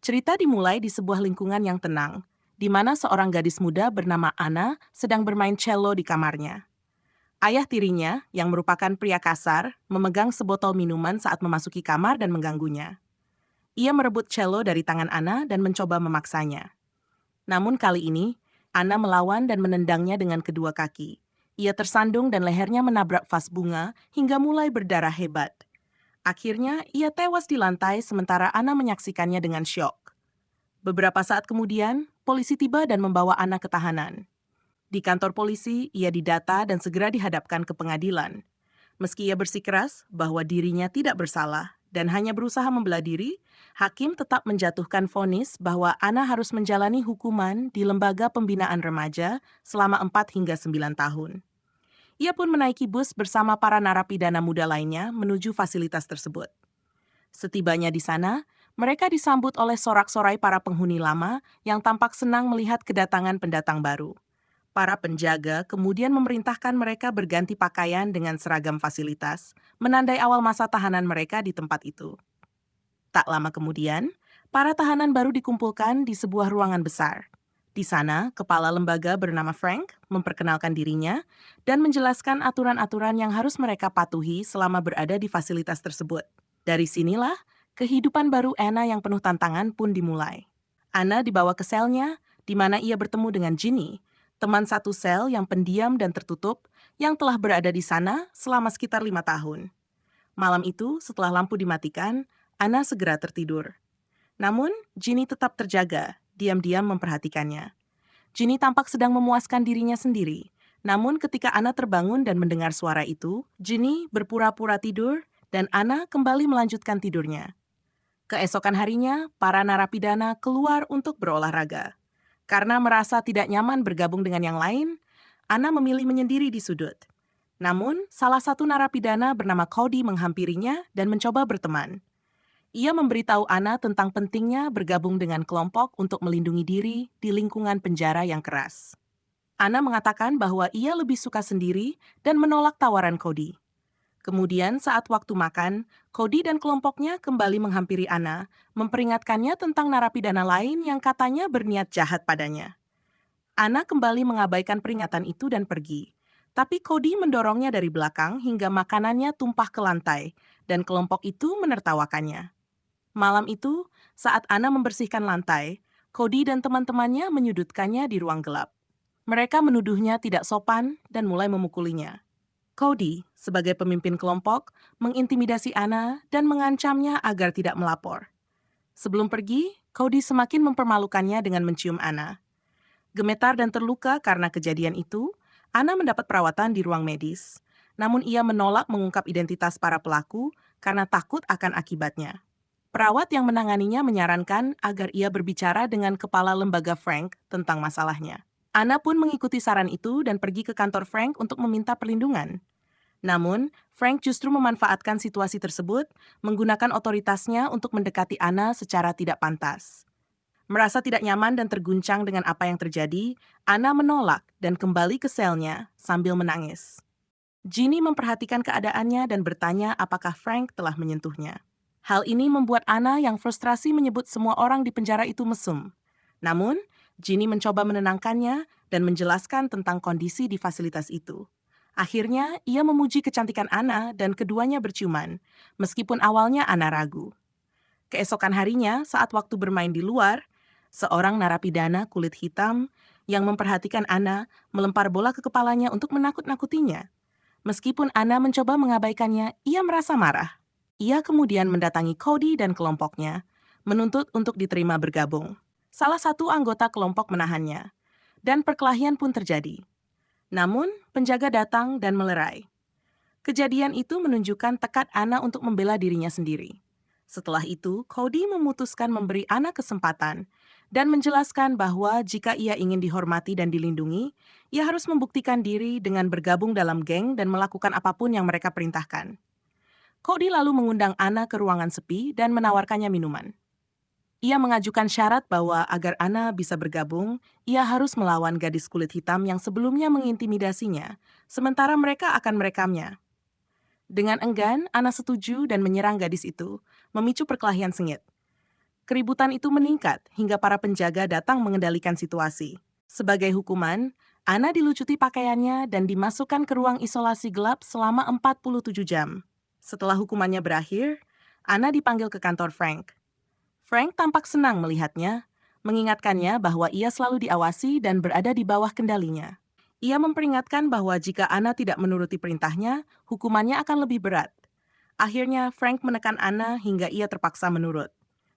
Cerita dimulai di sebuah lingkungan yang tenang, di mana seorang gadis muda bernama Anna sedang bermain cello di kamarnya. Ayah tirinya, yang merupakan pria kasar, memegang sebotol minuman saat memasuki kamar dan mengganggunya. Ia merebut cello dari tangan Anna dan mencoba memaksanya. Namun kali ini, Anna melawan dan menendangnya dengan kedua kaki. Ia tersandung dan lehernya menabrak vas bunga hingga mulai berdarah hebat. Akhirnya, ia tewas di lantai sementara Anna menyaksikannya dengan syok. Beberapa saat kemudian, polisi tiba dan membawa Anna ke tahanan. Di kantor polisi, ia didata dan segera dihadapkan ke pengadilan. Meski ia bersikeras bahwa dirinya tidak bersalah dan hanya berusaha membela diri, hakim tetap menjatuhkan vonis bahwa Anna harus menjalani hukuman di lembaga pembinaan remaja selama 4 hingga 9 tahun. Ia pun menaiki bus bersama para narapidana muda lainnya menuju fasilitas tersebut. Setibanya di sana, mereka disambut oleh sorak-sorai para penghuni lama yang tampak senang melihat kedatangan pendatang baru. Para penjaga kemudian memerintahkan mereka berganti pakaian dengan seragam fasilitas, menandai awal masa tahanan mereka di tempat itu. Tak lama kemudian, para tahanan baru dikumpulkan di sebuah ruangan besar. Di sana, kepala lembaga bernama Frank memperkenalkan dirinya dan menjelaskan aturan-aturan yang harus mereka patuhi selama berada di fasilitas tersebut. Dari sinilah, kehidupan baru Anna yang penuh tantangan pun dimulai. Anna dibawa ke selnya, di mana ia bertemu dengan Ginny, teman satu sel yang pendiam dan tertutup yang telah berada di sana selama sekitar 5 tahun. Malam itu, setelah lampu dimatikan, Anna segera tertidur. Namun, Ginny tetap terjaga, diam-diam memperhatikannya. Ginny tampak sedang memuaskan dirinya sendiri. Namun ketika Anna terbangun dan mendengar suara itu, Ginny berpura-pura tidur dan Anna kembali melanjutkan tidurnya. Keesokan harinya, para narapidana keluar untuk berolahraga. Karena merasa tidak nyaman bergabung dengan yang lain, Anna memilih menyendiri di sudut. Namun, salah satu narapidana bernama Cody menghampirinya dan mencoba berteman. Ia memberitahu Anna tentang pentingnya bergabung dengan kelompok untuk melindungi diri di lingkungan penjara yang keras. Anna mengatakan bahwa ia lebih suka sendiri dan menolak tawaran Cody. Kemudian saat waktu makan, Cody dan kelompoknya kembali menghampiri Anna, memperingatkannya tentang narapidana lain yang katanya berniat jahat padanya. Anna kembali mengabaikan peringatan itu dan pergi. Tapi Cody mendorongnya dari belakang hingga makanannya tumpah ke lantai, dan kelompok itu menertawakannya. Malam itu, saat Anna membersihkan lantai, Cody dan teman-temannya menyudutkannya di ruang gelap. Mereka menuduhnya tidak sopan dan mulai memukulinya. Cody, sebagai pemimpin kelompok, mengintimidasi Anna dan mengancamnya agar tidak melapor. Sebelum pergi, Cody semakin mempermalukannya dengan mencium Anna. Gemetar dan terluka karena kejadian itu, Anna mendapat perawatan di ruang medis. Namun ia menolak mengungkap identitas para pelaku karena takut akan akibatnya. Perawat yang menanganinya menyarankan agar ia berbicara dengan kepala lembaga Frank tentang masalahnya. Anna pun mengikuti saran itu dan pergi ke kantor Frank untuk meminta perlindungan. Namun, Frank justru memanfaatkan situasi tersebut, menggunakan otoritasnya untuk mendekati Anna secara tidak pantas. Merasa tidak nyaman dan terguncang dengan apa yang terjadi, Anna menolak dan kembali ke selnya sambil menangis. Ginny memperhatikan keadaannya dan bertanya apakah Frank telah menyentuhnya. Hal ini membuat Anna yang frustrasi menyebut semua orang di penjara itu mesum. Namun, Ginny mencoba menenangkannya dan menjelaskan tentang kondisi di fasilitas itu. Akhirnya, ia memuji kecantikan Anna dan keduanya berciuman, meskipun awalnya Anna ragu. Keesokan harinya, saat waktu bermain di luar, seorang narapidana kulit hitam yang memperhatikan Anna melempar bola ke kepalanya untuk menakut-nakutinya. Meskipun Anna mencoba mengabaikannya, ia merasa marah. Ia kemudian mendatangi Cody dan kelompoknya, menuntut untuk diterima bergabung. Salah satu anggota kelompok menahannya, dan perkelahian pun terjadi. Namun, penjaga datang dan melerai. Kejadian itu menunjukkan tekad Anna untuk membela dirinya sendiri. Setelah itu, Cody memutuskan memberi Anna kesempatan dan menjelaskan bahwa jika ia ingin dihormati dan dilindungi, ia harus membuktikan diri dengan bergabung dalam geng dan melakukan apapun yang mereka perintahkan. Cody lalu mengundang Anna ke ruangan sepi dan menawarkannya minuman. Ia mengajukan syarat bahwa agar Anna bisa bergabung, ia harus melawan gadis kulit hitam yang sebelumnya mengintimidasinya, sementara mereka akan merekamnya. Dengan enggan, Anna setuju dan menyerang gadis itu, memicu perkelahian sengit. Keributan itu meningkat hingga para penjaga datang mengendalikan situasi. Sebagai hukuman, Anna dilucuti pakaiannya dan dimasukkan ke ruang isolasi gelap selama 47 jam. Setelah hukumannya berakhir, Anna dipanggil ke kantor Frank. Frank tampak senang melihatnya, mengingatkannya bahwa ia selalu diawasi dan berada di bawah kendalinya. Ia memperingatkan bahwa jika Anna tidak menuruti perintahnya, hukumannya akan lebih berat. Akhirnya, Frank menekan Anna hingga ia terpaksa menurut.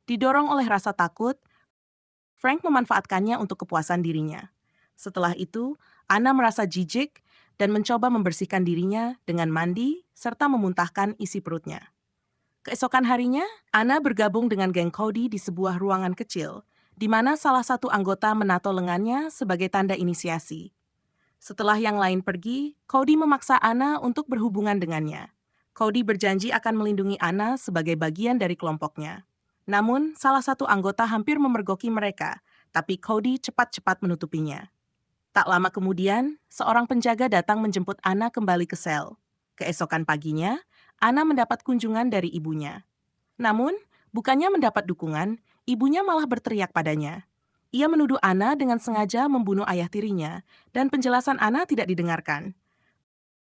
Didorong oleh rasa takut, Frank memanfaatkannya untuk kepuasan dirinya. Setelah itu, Anna merasa jijik dan mencoba membersihkan dirinya dengan mandi serta memuntahkan isi perutnya. Keesokan harinya, Anna bergabung dengan geng Cody di sebuah ruangan kecil, di mana salah satu anggota menato lengannya sebagai tanda inisiasi. Setelah yang lain pergi, Cody memaksa Anna untuk berhubungan dengannya. Cody berjanji akan melindungi Anna sebagai bagian dari kelompoknya. Namun, salah satu anggota hampir memergoki mereka, tapi Cody cepat-cepat menutupinya. Tak lama kemudian, seorang penjaga datang menjemput Anna kembali ke sel. Keesokan paginya, Anna mendapat kunjungan dari ibunya. Namun, bukannya mendapat dukungan, ibunya malah berteriak padanya. Ia menuduh Anna dengan sengaja membunuh ayah tirinya, dan penjelasan Anna tidak didengarkan.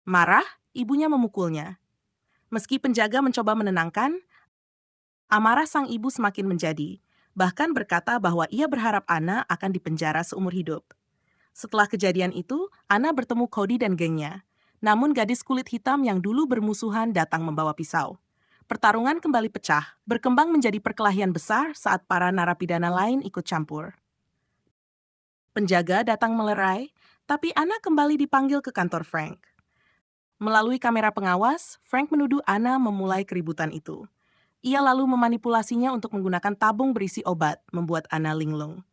Marah, ibunya memukulnya. Meski penjaga mencoba menenangkan, amarah sang ibu semakin menjadi, bahkan berkata bahwa ia berharap Anna akan dipenjara seumur hidup. Setelah kejadian itu, Anna bertemu Cody dan gengnya. Namun gadis kulit hitam yang dulu bermusuhan datang membawa pisau. Pertarungan kembali pecah, berkembang menjadi perkelahian besar saat para narapidana lain ikut campur. Penjaga datang melerai, tapi Anna kembali dipanggil ke kantor Frank. Melalui kamera pengawas, Frank menuduh Anna memulai keributan itu. Ia lalu memanipulasinya untuk menggunakan tabung berisi obat, membuat Anna linglung.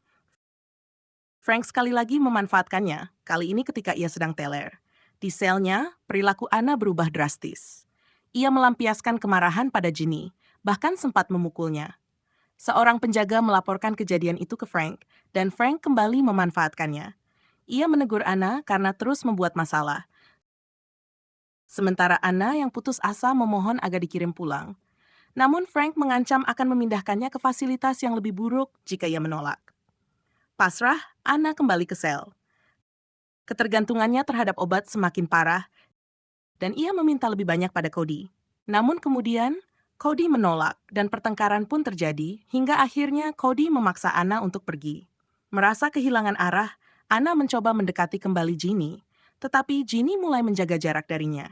Frank sekali lagi memanfaatkannya, kali ini ketika ia sedang teler. Di selnya, perilaku Anna berubah drastis. Ia melampiaskan kemarahan pada Ginny, bahkan sempat memukulnya. Seorang penjaga melaporkan kejadian itu ke Frank, dan Frank kembali memanfaatkannya. Ia menegur Anna karena terus membuat masalah. Sementara Anna yang putus asa memohon agar dikirim pulang. Namun Frank mengancam akan memindahkannya ke fasilitas yang lebih buruk jika ia menolak. Pasrah, Anna kembali ke sel. Ketergantungannya terhadap obat semakin parah, dan ia meminta lebih banyak pada Cody. Namun kemudian, Cody menolak dan pertengkaran pun terjadi hingga akhirnya Cody memaksa Anna untuk pergi. Merasa kehilangan arah, Anna mencoba mendekati kembali Ginny, tetapi Ginny mulai menjaga jarak darinya.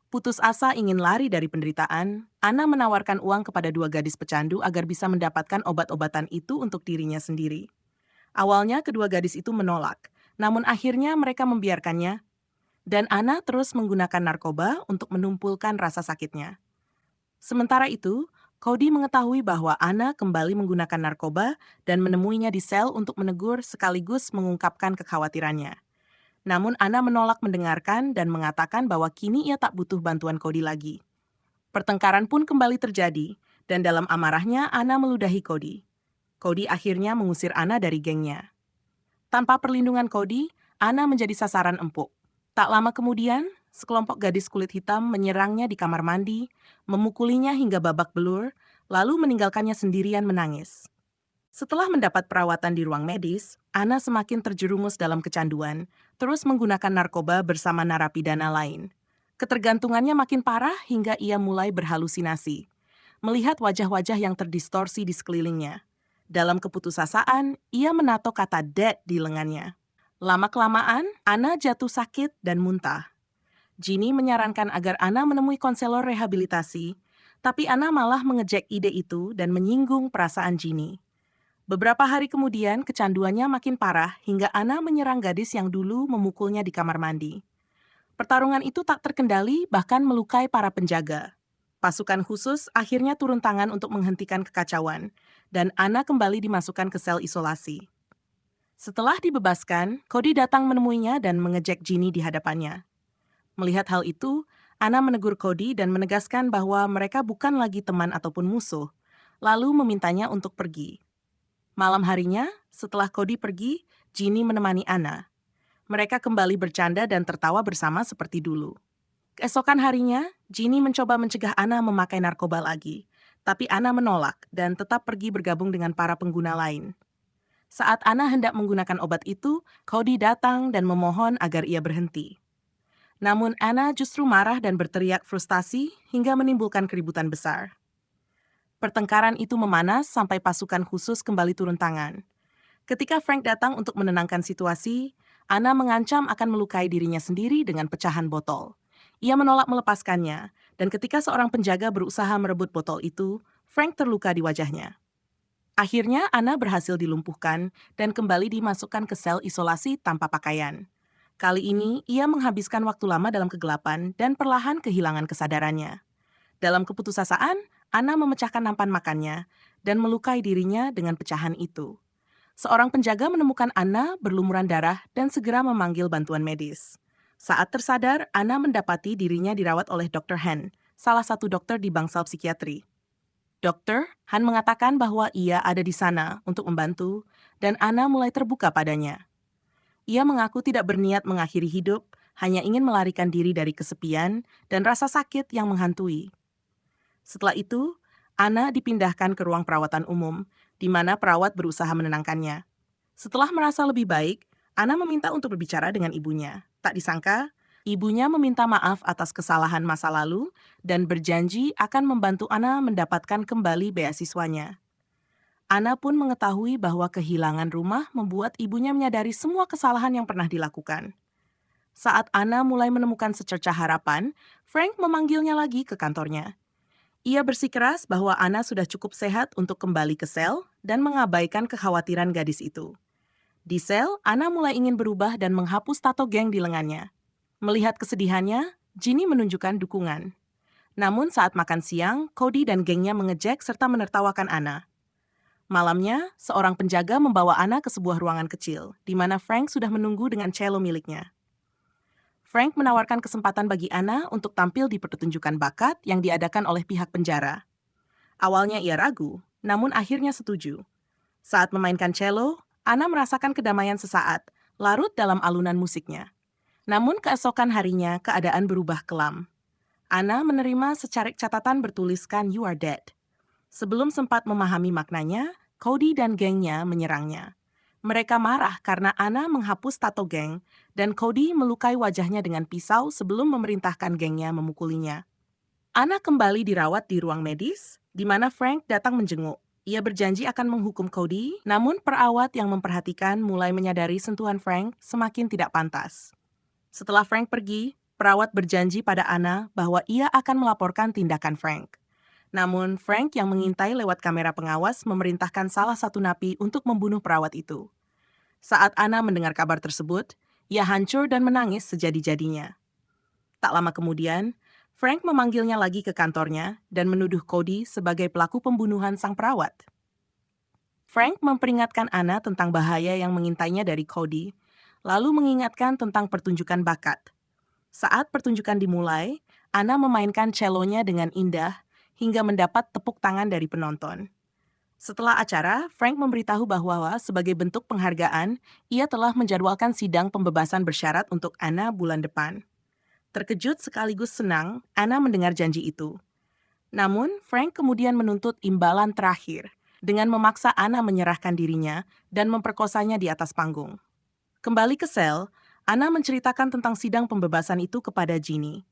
Putus asa ingin lari dari penderitaan, Anna menawarkan uang kepada dua gadis pecandu agar bisa mendapatkan obat-obatan itu untuk dirinya sendiri. Awalnya kedua gadis itu menolak, namun akhirnya mereka membiarkannya, dan Anna terus menggunakan narkoba untuk menumpulkan rasa sakitnya. Sementara itu, Cody mengetahui bahwa Anna kembali menggunakan narkoba dan menemuinya di sel untuk menegur sekaligus mengungkapkan kekhawatirannya. Namun Anna menolak mendengarkan dan mengatakan bahwa kini ia tak butuh bantuan Cody lagi. Pertengkaran pun kembali terjadi, dan dalam amarahnya Anna meludahi Cody. Cody akhirnya mengusir Anna dari gengnya. Tanpa perlindungan Cody, Anna menjadi sasaran empuk. Tak lama kemudian, sekelompok gadis kulit hitam menyerangnya di kamar mandi, memukulinya hingga babak belur, lalu meninggalkannya sendirian menangis. Setelah mendapat perawatan di ruang medis, Anna semakin terjerumus dalam kecanduan, terus menggunakan narkoba bersama narapidana lain. Ketergantungannya makin parah hingga ia mulai berhalusinasi, melihat wajah-wajah yang terdistorsi di sekelilingnya. Dalam keputusasaan, ia menato kata dead di lengannya. Lama-kelamaan, Anna jatuh sakit dan muntah. Ginny menyarankan agar Anna menemui konselor rehabilitasi, tapi Anna malah mengejek ide itu dan menyinggung perasaan Ginny. Beberapa hari kemudian, kecanduannya makin parah hingga Anna menyerang gadis yang dulu memukulnya di kamar mandi. Pertarungan itu tak terkendali, bahkan melukai para penjaga. Pasukan khusus akhirnya turun tangan untuk menghentikan kekacauan, dan Anna kembali dimasukkan ke sel isolasi. Setelah dibebaskan, Cody datang menemuinya dan mengejek Ginny di hadapannya. Melihat hal itu, Anna menegur Cody dan menegaskan bahwa mereka bukan lagi teman ataupun musuh, lalu memintanya untuk pergi. Malam harinya, setelah Cody pergi, Ginny menemani Anna. Mereka kembali bercanda dan tertawa bersama seperti dulu. Keesokan harinya, Ginny mencoba mencegah Anna memakai narkoba lagi, Tapi Anna menolak dan tetap pergi bergabung dengan para pengguna lain. Saat Anna hendak menggunakan obat itu, Cody datang dan memohon agar ia berhenti. Namun Anna justru marah dan berteriak frustasi hingga menimbulkan keributan besar. Pertengkaran itu memanas sampai pasukan khusus kembali turun tangan. Ketika Frank datang untuk menenangkan situasi, Anna mengancam akan melukai dirinya sendiri dengan pecahan botol. Ia menolak melepaskannya, dan ketika seorang penjaga berusaha merebut botol itu, Frank terluka di wajahnya. Akhirnya, Anna berhasil dilumpuhkan dan kembali dimasukkan ke sel isolasi tanpa pakaian. Kali ini, ia menghabiskan waktu lama dalam kegelapan dan perlahan kehilangan kesadarannya. Dalam keputusasaan, Anna memecahkan nampan makannya dan melukai dirinya dengan pecahan itu. Seorang penjaga menemukan Anna berlumuran darah dan segera memanggil bantuan medis. Saat tersadar, Anna mendapati dirinya dirawat oleh Dr. Han, salah satu dokter di bangsal psikiatri. Dokter Han mengatakan bahwa ia ada di sana untuk membantu, dan Anna mulai terbuka padanya. Ia mengaku tidak berniat mengakhiri hidup, hanya ingin melarikan diri dari kesepian dan rasa sakit yang menghantui. Setelah itu, Anna dipindahkan ke ruang perawatan umum, di mana perawat berusaha menenangkannya. Setelah merasa lebih baik, Anna meminta untuk berbicara dengan ibunya. Tak disangka, ibunya meminta maaf atas kesalahan masa lalu dan berjanji akan membantu Anna mendapatkan kembali beasiswanya. Anna pun mengetahui bahwa kehilangan rumah membuat ibunya menyadari semua kesalahan yang pernah dilakukan. Saat Anna mulai menemukan secercah harapan, Frank memanggilnya lagi ke kantornya. Ia bersikeras bahwa Anna sudah cukup sehat untuk kembali ke sel dan mengabaikan kekhawatiran gadis itu. Di sel, Anna mulai ingin berubah dan menghapus tato geng di lengannya. Melihat kesedihannya, Ginny menunjukkan dukungan. Namun saat makan siang, Cody dan gengnya mengejek serta menertawakan Anna. Malamnya, seorang penjaga membawa Anna ke sebuah ruangan kecil, di mana Frank sudah menunggu dengan cello miliknya. Frank menawarkan kesempatan bagi Anna untuk tampil di pertunjukan bakat yang diadakan oleh pihak penjara. Awalnya ia ragu, namun akhirnya setuju. Saat memainkan cello, Anna merasakan kedamaian sesaat, larut dalam alunan musiknya. Namun keesokan harinya, keadaan berubah kelam. Anna menerima secarik catatan bertuliskan "You are dead". Sebelum sempat memahami maknanya, Cody dan gengnya menyerangnya. Mereka marah karena Anna menghapus tato geng, dan Cody melukai wajahnya dengan pisau sebelum memerintahkan gengnya memukulinya. Anna kembali dirawat di ruang medis, di mana Frank datang menjenguk. Ia berjanji akan menghukum Cody, namun perawat yang memperhatikan mulai menyadari sentuhan Frank semakin tidak pantas. Setelah Frank pergi, perawat berjanji pada Anna bahwa ia akan melaporkan tindakan Frank. Namun, Frank yang mengintai lewat kamera pengawas memerintahkan salah satu napi untuk membunuh perawat itu. Saat Anna mendengar kabar tersebut, ia hancur dan menangis sejadi-jadinya. Tak lama kemudian, Frank memanggilnya lagi ke kantornya dan menuduh Cody sebagai pelaku pembunuhan sang perawat. Frank memperingatkan Anna tentang bahaya yang mengintainya dari Cody, lalu mengingatkan tentang pertunjukan bakat. Saat pertunjukan dimulai, Anna memainkan cellonya dengan indah hingga mendapat tepuk tangan dari penonton. Setelah acara, Frank memberitahu bahwa sebagai bentuk penghargaan, ia telah menjadwalkan sidang pembebasan bersyarat untuk Anna bulan depan. Terkejut sekaligus senang, Anna mendengar janji itu. Namun, Frank kemudian menuntut imbalan terakhir dengan memaksa Anna menyerahkan dirinya dan memperkosanya di atas panggung. Kembali ke sel, Anna menceritakan tentang sidang pembebasan itu kepada Ginny.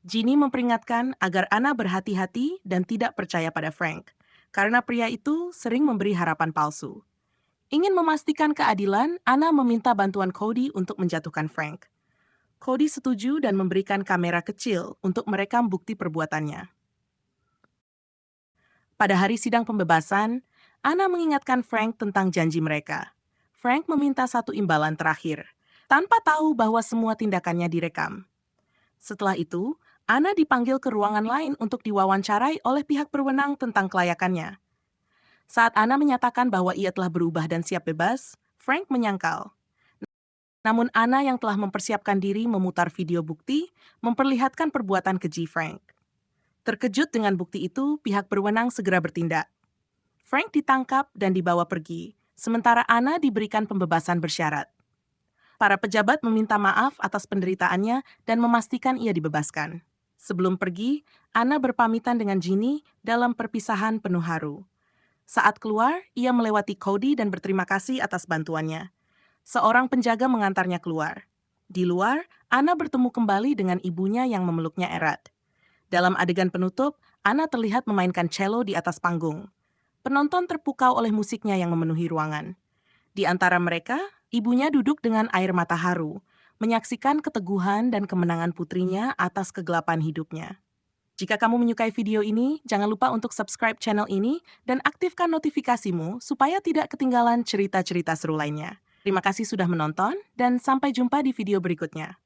Ginny memperingatkan agar Anna berhati-hati dan tidak percaya pada Frank, karena pria itu sering memberi harapan palsu. Ingin memastikan keadilan, Anna meminta bantuan Cody untuk menjatuhkan Frank. Cody setuju dan memberikan kamera kecil untuk merekam bukti perbuatannya. Pada hari sidang pembebasan, Anna mengingatkan Frank tentang janji mereka. Frank meminta satu imbalan terakhir, tanpa tahu bahwa semua tindakannya direkam. Setelah itu, Anna dipanggil ke ruangan lain untuk diwawancarai oleh pihak berwenang tentang kelayakannya. Saat Anna menyatakan bahwa ia telah berubah dan siap bebas, Frank menyangkal. Namun Anna yang telah mempersiapkan diri memutar video bukti, memperlihatkan perbuatan keji Frank. Terkejut dengan bukti itu, pihak berwenang segera bertindak. Frank ditangkap dan dibawa pergi, sementara Anna diberikan pembebasan bersyarat. Para pejabat meminta maaf atas penderitaannya dan memastikan ia dibebaskan. Sebelum pergi, Anna berpamitan dengan Ginny dalam perpisahan penuh haru. Saat keluar, ia melewati Cody dan berterima kasih atas bantuannya. Seorang penjaga mengantarnya keluar. Di luar, Anna bertemu kembali dengan ibunya yang memeluknya erat. Dalam adegan penutup, Anna terlihat memainkan cello di atas panggung. Penonton terpukau oleh musiknya yang memenuhi ruangan. Di antara mereka, ibunya duduk dengan air mata haru, menyaksikan keteguhan dan kemenangan putrinya atas kegelapan hidupnya. Jika kamu menyukai video ini, jangan lupa untuk subscribe channel ini dan aktifkan notifikasimu supaya tidak ketinggalan cerita-cerita seru lainnya. Terima kasih sudah menonton, dan sampai jumpa di video berikutnya.